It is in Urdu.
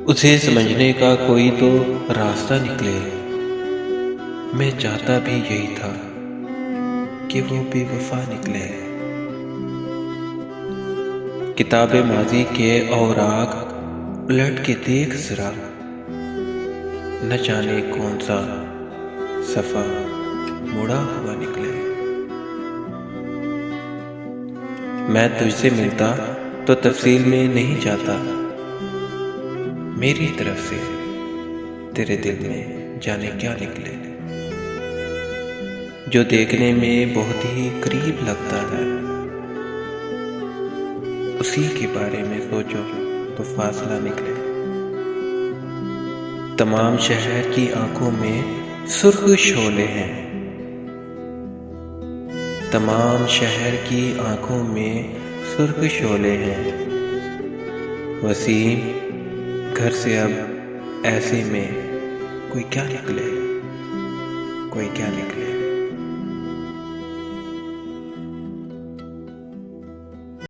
اسے سمجھنے کا کوئی تو راستہ نکلے۔ میں چاہتا بھی یہی تھا کہ وہ بے وفا نکلے۔ کتاب ماضی کے اوراق الٹ کے دیکھ ذرا، نہ جانے کون سا صفحہ مڑا ہوا نکلے۔ میں تجھ سے ملتا تو تفصیل میں نہیں جاتا، میری طرف سے تیرے دل میں جانے کیا نکلے۔ جو دیکھنے میں بہت ہی قریب لگتا ہے، اسی کے بارے میں سوچو تو فاصلہ نکلے۔ تمام شہر کی آنکھوں میں سرخ شعلے ہیں، تمام شہر کی آنکھوں میں سرخ شعلے ہیں۔ وسیم، گھر سے اب ایسے میں کوئی کیا نکلے۔